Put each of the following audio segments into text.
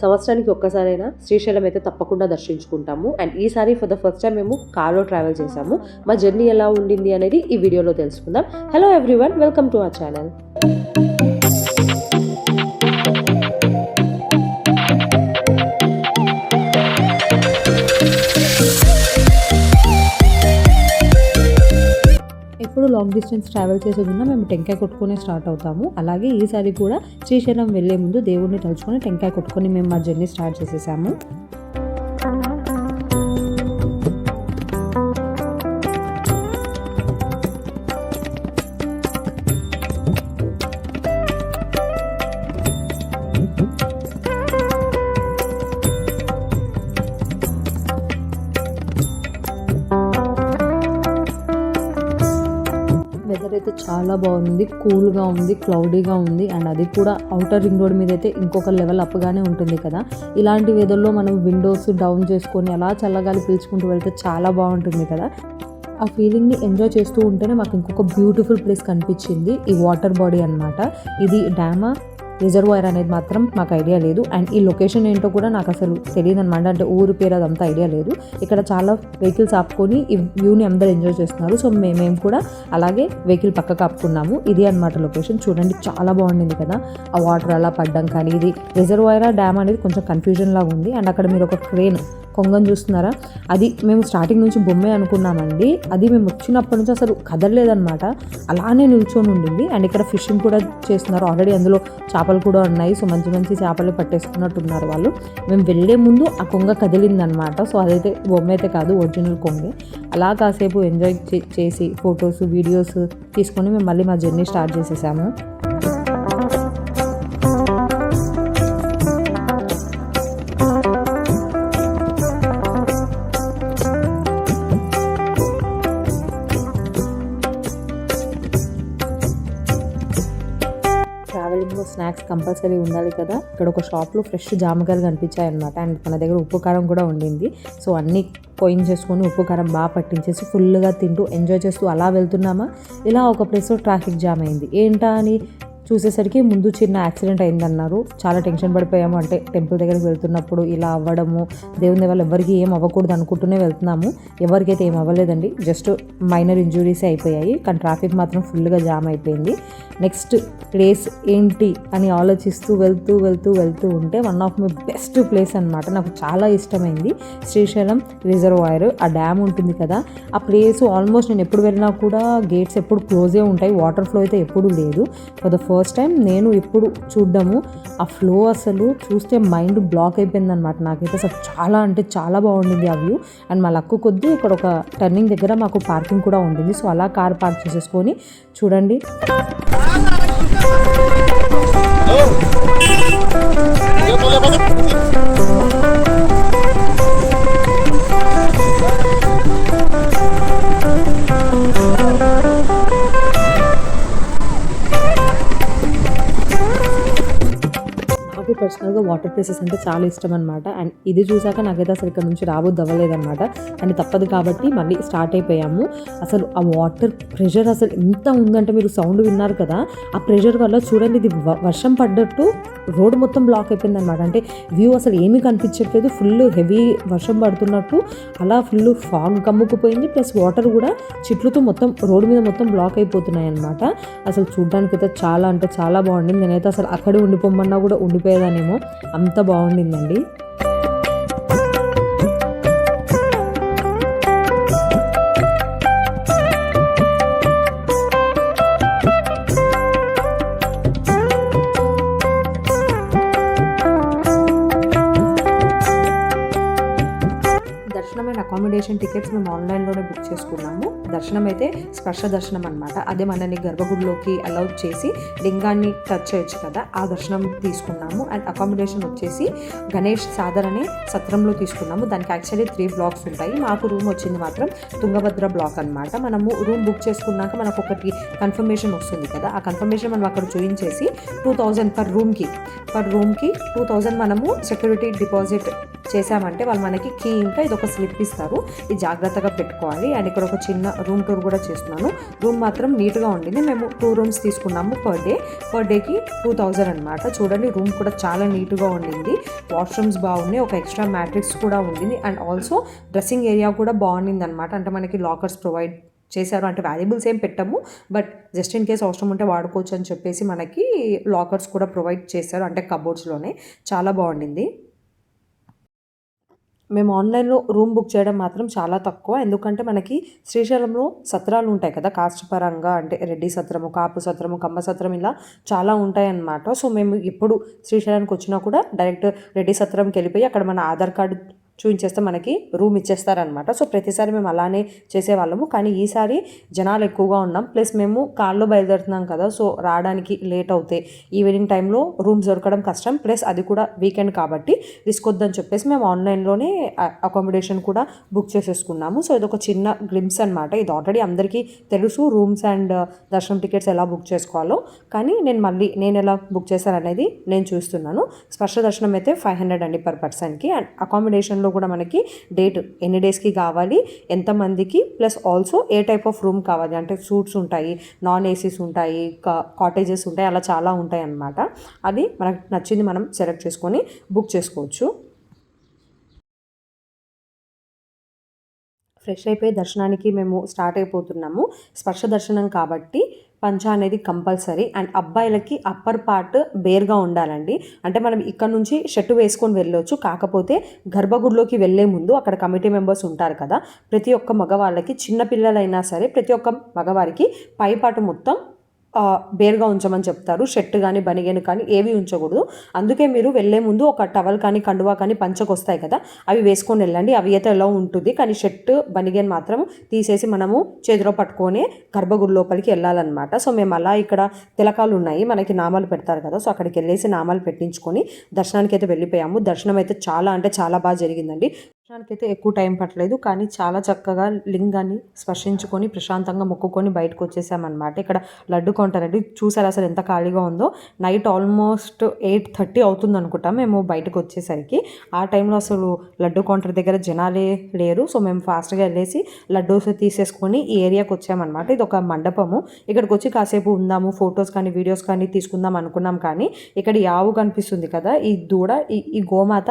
సంవత్సరానికి ఒక్కసారైనా శ్రీశైలం అయితే తప్పకుండా దర్శించుకుంటాము. అండ్ ఈసారి ఫర్ ద ఫస్ట్ టైం మేము కార్లో ట్రావెల్ చేసాము. మా జర్నీ ఎలా ఉండింది అనేది ఈ వీడియోలో తెలుసుకుందాం. Hello everyone, welcome to our channel. ఎప్పుడు లాంగ్ డిస్టెన్స్ ట్రావెల్ చేసేదిన్నా మేము టెంకాయ కొట్టుకొని స్టార్ట్ అవుతాము. అలాగే ఈసారి కూడా శ్రీశైలం వెళ్ళే ముందు దేవుడిని తలుచుకొని టెంకాయ కొట్టుకొని మేము మా జర్నీ స్టార్ట్ చేసేసాము. వెదర్ అయితే చాలా బాగుంది, కూల్గా ఉంది, క్లౌడీగా ఉంది. అండ్ అది కూడా అవుటర్ రింగ్ రోడ్ మీద అయితే ఇంకొక లెవెల్ అప్గానే ఉంటుంది కదా. ఇలాంటి వెదర్లో మనం విండోస్ డౌన్ చేసుకొని అలా చల్లగాలి పీల్చుకుంటూ వెళ్తే చాలా బాగుంటుంది కదా. ఆ ఫీలింగ్ని ఎంజాయ్ చేస్తూ ఉంటేనే మాకు ఇంకొక బ్యూటిఫుల్ ప్లేస్ కనిపించింది. ఈ వాటర్ బాడీ అన్నమాట. ఇది డ్యామా రిజర్వాయర్ అనేది మాత్రం మాకు ఐడియా లేదు. అండ్ ఈ లొకేషన్ ఏంటో కూడా నాకు అసలు తెలియదు అనమాట. అంటే ఊరు పేరు అదంతా ఐడియా లేదు. ఇక్కడ చాలా వెహికల్స్ ఆపుకొని ఈ వ్యూని అందరూ ఎంజాయ్ చేస్తున్నారు. సో మేము కూడా అలాగే వెహికల్ పక్కకు ఆపుకున్నాము. ఇది అనమాట లొకేషన్. చూడండి, చాలా బాగుండింది కదా. ఆ వాటర్ అలా పడ్డం కానీ, ఇది రిజర్వాయర్ డ్యామ్ అనేది కొంచెం కన్ఫ్యూజన్ లాగా ఉంది. అండ్ అక్కడ మీరు ఒక క్రేన్ కొంగని చూస్తున్నారా, అది మేము స్టార్టింగ్ నుంచి బొమ్మే అనుకున్నామండి. అది మేము వచ్చినప్పటి నుంచి అసలు కదలలేదనమాట, అలానే నిల్చొని ఉండింది. అండ్ ఇక్కడ ఫిషింగ్ కూడా చేస్తున్నారు. ఆల్రెడీ అందులో చేపలు కూడా ఉన్నాయి. సో మంచి మంచి చేపలు పట్టేసుకున్నట్టున్నారు వాళ్ళు. మేము వెళ్ళే ముందు ఆ కొంగ కదిలిందనమాట. సో అదైతే బొమ్మ అయితే కాదు, ఒరిజినల్ కొంగే. అలా కాసేపు ఎంజాయ్ చేసి ఫొటోస్ వీడియోస్ తీసుకొని మేము మళ్ళీ మా జర్నీ స్టార్ట్ చేసేసాము. ట్రావెలింగ్లో స్నాక్స్ కంపల్సరీ ఉండాలి కదా. ఇక్కడ ఒక షాప్లో ఫ్రెష్ జామకాయలు కనిపించాయి అనమాట. అండ్ మన దగ్గర ఉప్పు కారం కూడా ఉండింది. సో అన్నీ పోయించేసుకొని ఉప్పు కారం బాగా పట్టించేసి ఫుల్గా తింటూ ఎంజాయ్ చేస్తూ అలా వెళ్తున్నామా, ఇలా ఒక ప్లేస్లో ట్రాఫిక్ జామ్ అయింది. ఏంటా అని చూసేసరికి ముందు చిన్న యాక్సిడెంట్ అయిందన్నారు. చాలా టెన్షన్ పడిపోయాము. అంటే టెంపుల్ దగ్గరికి వెళ్తున్నప్పుడు ఇలా అవ్వడము, దేవుని వల్ల ఎవరికి ఏం అవ్వకూడదు అనుకుంటూనే వెళ్తున్నాము. ఎవరికైతే ఏం అవ్వలేదండి, జస్ట్ మైనర్ ఇంజురీసే అయిపోయాయి. కానీ ట్రాఫిక్ మాత్రం ఫుల్గా జామ్ అయిపోయింది. నెక్స్ట్ ప్లేస్ ఏంటి అని ఆలోచిస్తూ వెళ్తూ ఉంటే one of my best place అనమాట. నాకు చాలా ఇష్టమైంది శ్రీశైలం రిజర్వాయర్. ఆ డ్యామ్ ఉంటుంది కదా, ఆ ప్లేస్ ఆల్మోస్ట్ నేను ఎప్పుడు వెళ్ళినా కూడా గేట్స్ ఎప్పుడు క్లోజే ఉంటాయి. వాటర్ ఫ్లో అయితే ఎప్పుడు లేదు. ఫర్ ద ఫస్ట్ టైం నేను ఎప్పుడు చూడ్డము, ఆ ఫ్లో అసలు చూస్తే మైండ్ బ్లాక్ అయిపోయింది అనమాట. నాకైతే అసలు చాలా అంటే చాలా బాగుండింది ఆ వ్యూ. అండ్ మా లక్కు కొద్దీ ఇక్కడ ఒక టర్నింగ్ దగ్గర మాకు పార్కింగ్ కూడా ఉంటుంది. సో అలా కార్ పార్క్ చేసేసుకొని చూడండి. నాకు పర్సనల్గా వాటర్ ప్లేసెస్ అంటే చాలా ఇష్టం అనమాట. అండ్ ఇది చూసాక నాకైతే అసలు ఇక్కడ నుంచి రాబోద్దు అవ్వలేదన్నమాట. కానీ తప్పదు కాబట్టి మళ్ళీ స్టార్ట్ అయిపోయాము. అసలు ఆ వాటర్ ప్రెషర్ అసలు ఎంత ఉందంటే, మీరు సౌండ్ విన్నారు కదా, ఆ ప్రెషర్ వల్ల చూడండి ఇది వర్షం పడ్డట్టు రోడ్ మొత్తం బ్లాక్ అయిపోయింది అనమాట. అంటే వ్యూ అసలు ఏమీ కనిపించట్లేదు. ఫుల్ హెవీ వర్షం పడుతున్నట్టు అలా ఫుల్ ఫాగ్ కమ్ముకుపోయింది. ప్లస్ వాటర్ కూడా చెట్లతో మొత్తం రోడ్డు మీద మొత్తం బ్లాక్ అయిపోతున్నాయి అనమాట. అసలు చూడడానికి అయితే చాలా అంటే చాలా బాగుండింది. నేనైతే అసలు అక్కడే ఉండిపోమన్నా కూడా ఉండిపోయేదానేమో, అంత బాగుండిందండి. దర్శనం అండ్ అకామిడేషన్ టికెట్స్ మేము ఆన్లైన్లోనే బుక్ చేసుకున్నాము. దర్శనం అయితే స్పర్శ దర్శనం అనమాట. అదే మనని గర్భగుడిలోకి అలౌ చేసి లింగాన్ని టచ్ చేయొచ్చు కదా, ఆ దర్శనం తీసుకున్నాము. అండ్ అకామిడేషన్ వచ్చేసి గణేష్ సాదర్ అనే సత్రంలో తీసుకున్నాము. దానికి యాక్చువల్లీ 3 బ్లాక్స్ ఉంటాయి. మాకు రూమ్ వచ్చింది మాత్రం తుంగభద్ర బ్లాక్ అనమాట. మనము రూమ్ బుక్ చేసుకున్నాక మనకు ఒకటి కన్ఫర్మేషన్ వస్తుంది కదా, ఆ కన్ఫర్మేషన్ మనం అక్కడ చూపించేసి 2000 పర్ రూమ్కి 2000 మనము సెక్యూరిటీ డిపాజిట్ చేసామంటే వాళ్ళు మనకి కీ ఇంకా ఇదొక స్లిప్ ఇస్తారు. ఇది జాగ్రత్తగా పెట్టుకోవాలి. అండ్ ఇక్కడ ఒక చిన్న రూమ్ టూర్ కూడా చేస్తున్నాను. రూమ్ మాత్రం నీట్గా ఉండింది. మేము 2 రూమ్స్ తీసుకున్నాము పర్ డేకి 2000 అనమాట. చూడండి రూమ్ కూడా చాలా నీట్గా ఉండింది. వాష్రూమ్స్ బాగున్నాయి, ఒక ఎక్స్ట్రా మ్యాట్రిక్స్ కూడా ఉండింది. అండ్ ఆల్సో డ్రెస్సింగ్ ఏరియా కూడా బాగుండింది అనమాట. అంటే మనకి లాకర్స్ ప్రొవైడ్ చేశారు. అంటే వాల్యుబుల్స్ ఏం పెట్టాము, బట్ జస్ట్ ఇన్ కేస్ అవసరం ఉంటే వాడుకోవచ్చు అని చెప్పేసి మనకి లాకర్స్ కూడా ప్రొవైడ్ చేశారు. అంటే కబోర్డ్స్లోనే చాలా బాగుండింది. మేము ఆన్లైన్లో రూమ్ బుక్ చేయడం మాత్రం చాలా తక్కువ. ఎందుకంటే మనకి శ్రీశైలంలో సత్రాలు ఉంటాయి కదా, కాస్ట్ పరంగా. అంటే రెడ్డి సత్రము, కాపు సత్రము, కమ్మ సత్రం ఇలా చాలా ఉంటాయన్నమాట. సో మేము ఎప్పుడు శ్రీశైలానికి వచ్చినా కూడా డైరెక్ట్ రెడ్డి సత్రంకి వెళ్ళిపోయి అక్కడ మన ఆధార్ కార్డు చూపించేస్తే మనకి రూమ్ ఇచ్చేస్తారనమాట. సో ప్రతిసారి మేము అలానే చేసేవాళ్ళము. కానీ ఈసారి జనాలు ఎక్కువగా ఉన్నాం, ప్లస్ మేము కార్లో బయలుదేరుతున్నాం కదా, సో రావడానికి లేట్ అవుతాయి. ఈవినింగ్ టైంలో రూమ్స్ దొరకడం కష్టం, ప్లస్ అది కూడా వీకెండ్ కాబట్టి రిస్క్ వద్దని చెప్పేసి మేము ఆన్లైన్లోనే అకామిడేషన్ కూడా బుక్ చేసేసుకున్నాము. సో ఇది ఒక చిన్న గ్లిమ్స్ అనమాట. ఇది ఆల్రెడీ అందరికీ తెలుసు రూమ్స్ అండ్ దర్శనం టికెట్స్ ఎలా బుక్ చేసుకోవాలో. కానీ నేను ఎలా బుక్ చేశాను అనేది నేను చూస్తున్నాను. స్పర్శ దర్శనం అయితే 500 అండి పర్ పర్సన్కి. అండ్ అకామిడేషన్లో కూడా మనకి డేట్ ఎన్ని డేస్కి కావాలి, ఎంతమందికి, plus also a type of room కావాలి. అంటే సూట్స్ ఉంటాయి, నాన్ ఏసీస్ ఉంటాయి, కాటేజెస్ ఉంటాయి, అలా చాలా ఉంటాయి అన్నమాట. అది మనకు నచ్చింది మనం సెలెక్ట్ చేసుకొని బుక్ చేసుకోవచ్చు. ఫ్రెష్ అయిపోయి దర్శనానికి మేము స్టార్ట్ అయిపోతున్నాము. స్పర్శ దర్శనం కాబట్టి పంచ అనేది కంపల్సరీ. అండ్ అబ్బాయిలకి అప్పర్ పార్ట్ బేర్గా ఉండాలండి. అంటే మనం ఇక్కడ నుంచి షర్టు వేసుకొని వెళ్ళొచ్చు. కాకపోతే గర్భగుడిలోకి వెళ్ళే ముందు అక్కడ కమిటీ మెంబర్స్ ఉంటారు కదా, ప్రతి ఒక్క మగవాళ్ళకి, చిన్న పిల్లలైనా సరే ప్రతి ఒక్క మగవారికి పైపాటు మొత్తం బేర్గా ఉంచమని చెప్తారు. షర్ట్ కానీ బనిగేను కానీ ఏవి ఉంచకూడదు. అందుకే మీరు వెళ్ళే ముందు ఒక టవల్ కానీ కండువా కానీ పంచకు వస్తాయి కదా, అవి వేసుకొని వెళ్ళండి. అవి అయితే ఎలా ఉంటుంది, కానీ షర్ట్ బనిగేన్ మాత్రం తీసేసి మనము చేతిలో పట్టుకొని గర్భగుడి లోపలికి వెళ్ళాలన్నమాట. సో మేము అలా ఇక్కడ తిలకాలు ఉన్నాయి, మనకి నామాలు పెడతారు కదా, సో అక్కడికి వెళ్ళేసి నామాలు పెట్టించుకొని దర్శనానికి అయితే వెళ్ళిపోయాము. దర్శనం అయితే చాలా అంటే చాలా బాగా జరిగిందండి. దర్శనానికైతే ఎక్కువ టైం పట్టలేదు, కానీ చాలా చక్కగా లింగాన్ని స్పర్శించుకొని ప్రశాంతంగా మొక్కుకొని బయటకు వచ్చేసామన్నమాట. ఇక్కడ లడ్డు కౌంటర్ అండి, చూసారు అసలు ఎంత ఖాళీగా ఉందో. నైట్ ఆల్మోస్ట్ 8:30 అవుతుంది అనుకుంటా మేము బయటకు వచ్చేసరికి. ఆ టైంలో అసలు లడ్డు కౌంటర్ దగ్గర జనాలే లేరు. సో మేము ఫాస్ట్గా వెళ్ళేసి లడ్డూస్ తీసేసుకొని ఈ ఏరియాకి వచ్చామన్నమాట. ఇది ఒక మండపము. ఇక్కడికి వచ్చి కాసేపు ఉందాము, ఫొటోస్ కానీ వీడియోస్ కానీ తీసుకుందాం అనుకున్నాం. కానీ ఇక్కడ ఈ ఆవు కనిపిస్తుంది కదా, ఈ దూడ, ఈ గోమాత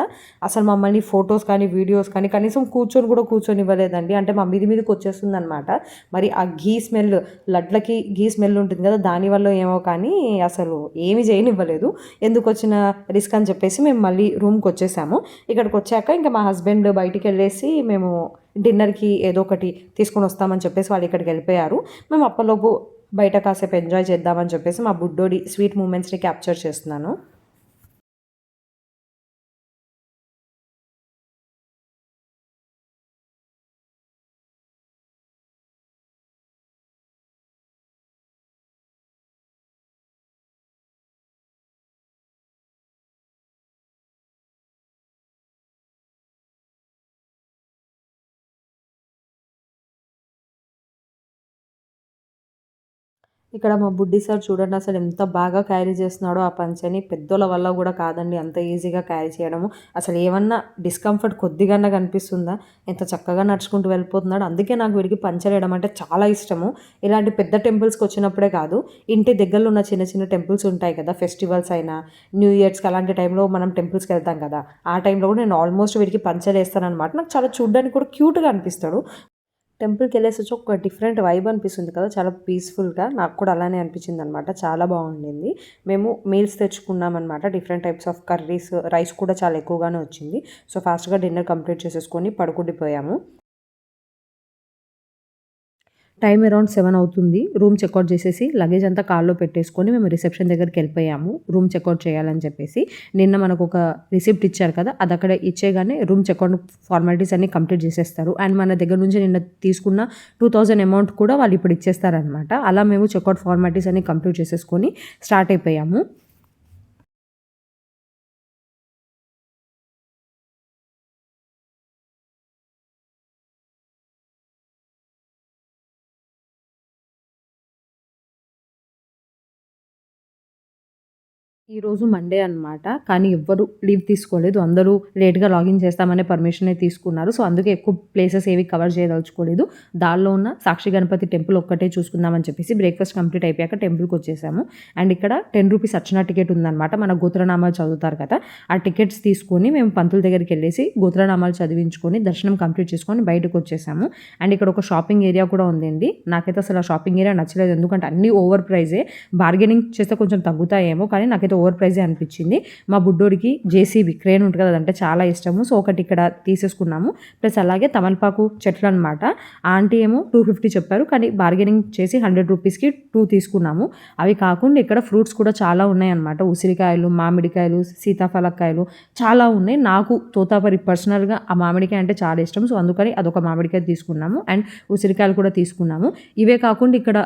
అసలు మమ్మల్ని ఫొటోస్ కానీ వీడియోస్ కానీ కనీసం కూర్చొని ఇవ్వలేదండి. అంటే మా మీదికి వచ్చేస్తుంది అనమాట. మరి ఆ ఘీ స్మెల్, లడ్లకి ఘీ స్మెల్ ఉంటుంది కదా, దానివల్ల ఏమో కానీ అసలు ఏమి చేయనివ్వలేదు. ఎందుకు వచ్చిన రిస్క్ అని చెప్పేసి మేము మళ్ళీ రూమ్కి వచ్చేసాము. ఇక్కడికి వచ్చాక ఇంకా మా హస్బెండ్ బయటికి వెళ్ళేసి మేము డిన్నర్కి ఏదో ఒకటి తీసుకొని వస్తామని చెప్పేసి వాళ్ళు ఇక్కడికి వెళ్ళిపోయారు. మేము అప్పలోపు బయట కాసేపు ఎంజాయ్ చేద్దామని చెప్పేసి మా బుడ్డోడి స్వీట్ మూమెంట్స్ని క్యాప్చర్ చేస్తున్నాను. ఇక్కడ మా బుడ్డి సార్ చూడండి అసలు ఎంత బాగా క్యారీ చేస్తున్నాడో ఆ పంచని. పెద్దోళ్ళ వల్ల కూడా కాదండి అంత ఈజీగా క్యారీ చేయడము. అసలు ఏమన్నా డిస్కంఫర్ట్ కొద్దిగా కనిపిస్తుందా, ఎంత చక్కగా నడుచుకుంటూ వెళ్ళిపోతున్నాడు. అందుకే నాకు వీడికి పంచలేయడం అంటే చాలా ఇష్టము. ఇలాంటి పెద్ద టెంపుల్స్కి వచ్చినప్పుడే కాదు, ఇంటి దగ్గరలో ఉన్న చిన్న చిన్న టెంపుల్స్ ఉంటాయి కదా, ఫెస్టివల్స్ అయినా న్యూ ఇయర్స్కి అలాంటి టైంలో మనం టెంపుల్స్కి వెళ్తాం కదా, ఆ టైంలో కూడా నేను ఆల్మోస్ట్ వీడికి పంచలేస్తాను అనమాట. నాకు చాలా చూడడానికి కూడా క్యూట్గా అనిపిస్తాడు. టెంపుల్కి వెళ్ళేసి వచ్చి ఒక డిఫరెంట్ వైబ్ అనిపిస్తుంది కదా, చాలా పీస్ఫుల్గా. నాకు కూడా అలానే అనిపించింది అనమాట. చాలా బాగుండింది. మేము మీల్స్ తెచ్చుకున్నాం అనమాట, different types of curries, rice కూడా చాలా ఎక్కువగానే వచ్చింది. సో ఫాస్ట్గా డిన్నర్ కంప్లీట్ చేసేసుకొని పడుకుండిపోయాము. టైం అరౌండ్ 7 అవుతుంది. రూమ్ చెక్అవుట్ చేసేసి లగేజ్ అంతా కార్లో పెట్టేసుకొని మేము రిసెప్షన్ దగ్గరికి వెళ్ళిపోయాము రూమ్ చెక్అవుట్ చేయాలని చెప్పేసి. నిన్న మనకు ఒక రిసిప్ట్ ఇచ్చారు కదా, అది అక్కడ ఇచ్చేగానే రూమ్ చెక్అవుట్ ఫార్మాలిటీస్ అన్ని కంప్లీట్ చేసేస్తారు. అండ్ మన దగ్గర నుంచి నిన్న తీసుకున్న 2000 అమౌంట్ కూడా వాళ్ళు ఇప్పుడు ఇచ్చేస్తారనమాట. అలా మేము చెక్అవుట్ ఫార్మాలిటీస్ అన్ని కంప్లీట్ చేసేసుకొని స్టార్ట్ అయిపోయాము. ఈరోజు మండే అనమాట. కానీ ఎవ్వరు లీవ్ తీసుకోలేదు. అందరూ లేట్‌గా లాగిన్ చేస్తామనే పర్మిషనే తీసుకున్నారు. సో, అందుకే ఎక్కువ ప్లేసెస్ ఏవి కవర్ చేయదలుచుకోలేదు. దానిలో ఉన్న సాక్షి గణపతి టెంపుల్ ఒక్కటే చూసుకుందామని చెప్పేసి బ్రేక్‌ఫాస్ట్ కంప్లీట్ అయిపోయాక టెంపుల్‌కొచ్చేసాము. అండ్ ఇక్కడ ₹10 అర్చన టికెట్ ఉందనమాట. మన గోత్రనామాలు చదువుతారు కదా! ఆ టికెట్స్ తీసుకొని మేము పంతుల దగ్గరికెళ్ళేసి గోత్రనామాలు చదివించుకొని దర్శనం కంప్లీట్ చేసుకొని బయటకొచ్చేసాము. అండ్ ఇక్కడ ఒక షాపింగ్ ఏరియా కూడా ఉందండి. నాకైతే అసలు ఆ షాపింగ్ ఏరియా నచ్చలేదు. ఎందుకంటే అన్నీ ఓవర్ ప్రైజే. బార్గెనింగ్ చేస్తే కొంచెం తగ్గుతాయేమో కానీ నాకైతే ఓవర్ ప్రైజే అనిపించింది. మా బుడ్డోడికి జేసీబీ క్రేన్ ఉంటుంది కదా, అదంటే చాలా ఇష్టము. సో, ఒకటి ఇక్కడ తీసేసుకున్నాము. ప్లస్ అలాగే తమలపాకు చెట్లు అనమాట. ఆంటీ ఏమో 250 చెప్పారు. కానీ బార్గెనింగ్ చేసి ₹100కి 2 తీసుకున్నాము. అవి కాకుండా ఇక్కడ ఫ్రూట్స్ కూడా చాలా ఉన్నాయన్నమాట. ఉసిరికాయలు, మామిడికాయలు, సీతాఫలకాయలు చాలా ఉన్నాయి. నాకు తోతాపరి పర్సనల్గా ఆ మామిడికాయ అంటే చాలా ఇష్టం. సో, అందుకని అదొక మామిడికాయ తీసుకున్నాము. అండ్ ఉసిరికాయలు కూడా తీసుకున్నాము. ఇవే కాకుండా ఇక్కడ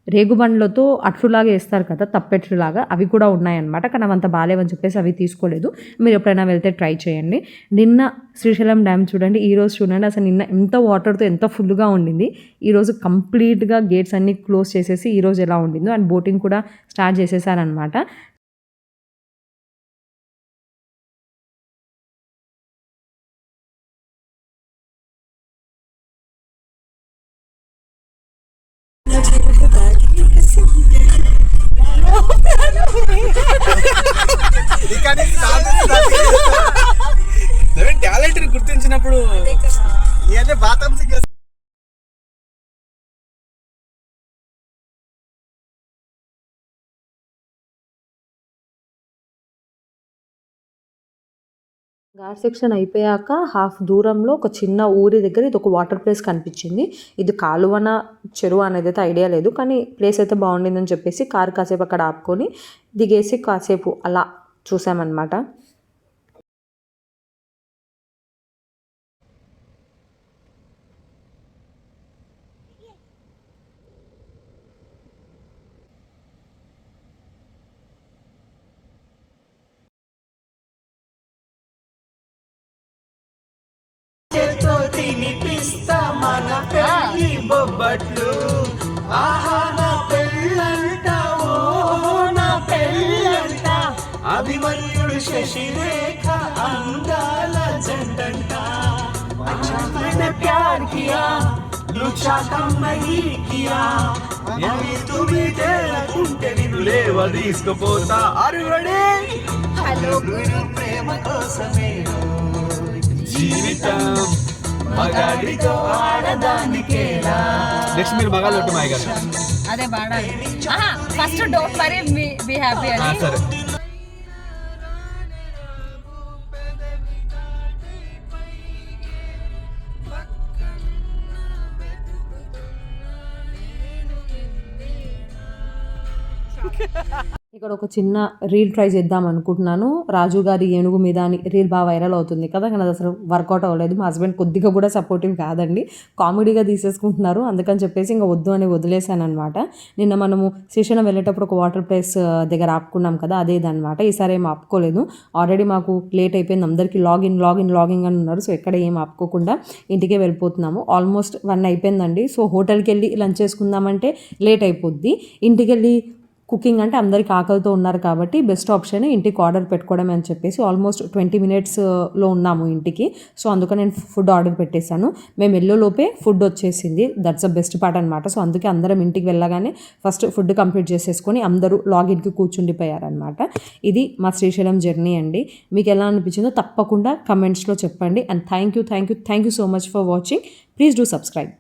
రేగుబండ్లతో అట్లులాగా వేస్తారు కదా, తప్పెట్లులాగా, అవి కూడా ఉన్నాయన్నమాట. కానీ అవంత బాగాలేవని చెప్పేసి అవి తీసుకోలేదు. మీరు ఎప్పుడైనా వెళ్తే ట్రై చేయండి. నిన్న శ్రీశైలం డ్యామ్ చూడండి, ఈరోజు చూడండి. అసలు నిన్న ఎంత వాటర్తో ఎంత ఫుల్గా ఉండింది. ఈరోజు కంప్లీట్గా గేట్స్ అన్నీ క్లోజ్ చేసేసి ఈరోజు ఎలా ఉండిందో. అండ్ బోటింగ్ కూడా స్టార్ట్ చేసేసారనమాట. టాలెంట్ గుర్తించినప్పుడు ఘాట్ సెక్షన్ అయిపోయాక హాఫ్ దూరంలో ఒక చిన్న ఊరి దగ్గర ఇది ఒక వాటర్ ప్లేస్ కనిపించింది. ఇది కాలువన చెరువు అనేది అయితే ఐడియా లేదు, కానీ ప్లేస్ అయితే బాగుండిందని చెప్పేసి కారు కాసేపు అక్కడ ఆపుకొని దిగేసి కాసేపు అలా చూసామన్నమాట. తినిపిస్తా మన పెళ్లి బొబ్బట్లు. ఆహా నా పెళ్ళంట, ఓ నా పెళ్ళంట. అభిమన్యుడు శశిరేఖ అందాల జంటంట. మన ప్యార్ కియా లుచా కమ్మహీ కియా. తుమి తేలకుంటే నిన్ను లేవ తీసుకుపోతా. అరుగడే హలో గురు ప్రేమ కోసమే జీవితం మగాడితో ఆడదానికేలా. నెక్స్ట్ మీరు మగాళ్ళు ఒట్టు మాయ గారు అదే పాడాలి. First don't worry be happy అని. సరే. ఇక్కడ ఒక చిన్న రీల్ ట్రై చేద్దాం అనుకుంటున్నాను. రాజు గారి ఏనుగు మీద అని రీల్ బాగా వైరల్ అవుతుంది కదా, కానీ అది అసలు వర్కౌట్ అవ్వలేదు. మా హస్బెండ్ కొద్దిగా కూడా సపోర్టివ్ కాదండి, కామెడీగా తీసేసుకుంటున్నారు. అందుకని చెప్పేసి ఇంకా వద్దు అని వదిలేశాను అనమాట. నిన్న మనము శ్రీశైలం వెళ్ళేటప్పుడు ఒక వాటర్ ప్లేస్ దగ్గర ఆపుకున్నాం కదా, అదేదనమాట. ఈసారి ఏం ఆపుకోలేదు. ఆల్రెడీ మాకు లేట్ అయిపోయింది. అందరికీ లాగిన్ అని ఉన్నారు. సో ఎక్కడ ఏం ఆపుకోకుండా ఇంటికే వెళ్ళిపోతున్నాము. ఆల్మోస్ట్ 1 అయిపోయిందండి. సో హోటల్కి వెళ్ళి లంచ్ చేసుకుందామంటే లేట్ అయిపోద్ది. ఇంటికి వెళ్ళి కుకింగ్ అంటే అందరికి ఆకలితో ఉన్నారు కాబట్టి బెస్ట్ ఆప్షన్ ఇంటికి ఆర్డర్ పెట్టుకోవడమే అని చెప్పేసి ఆల్మోస్ట్ 20 మినిట్స్లో ఉన్నాము ఇంటికి. సో అందుకని నేను ఫుడ్ ఆర్డర్ పెట్టేశాను. మేము వెళ్ళేలోపే ఫుడ్ వచ్చేసింది. దట్స్ ద బెస్ట్ పార్ట్ అనమాట. సో అందుకే అందరం ఇంటికి వెళ్ళగానే ఫస్ట్ ఫుడ్ కంప్లీట్ చేసేసుకొని అందరూ లాగిన్కి కూర్చుండిపోయారనమాట. ఇది మా శ్రీశైలం జర్నీ అండి. మీకు ఎలా అనిపించిందో తప్పకుండా కమెంట్స్లో చెప్పండి. And thank you so much for watching. Please do subscribe.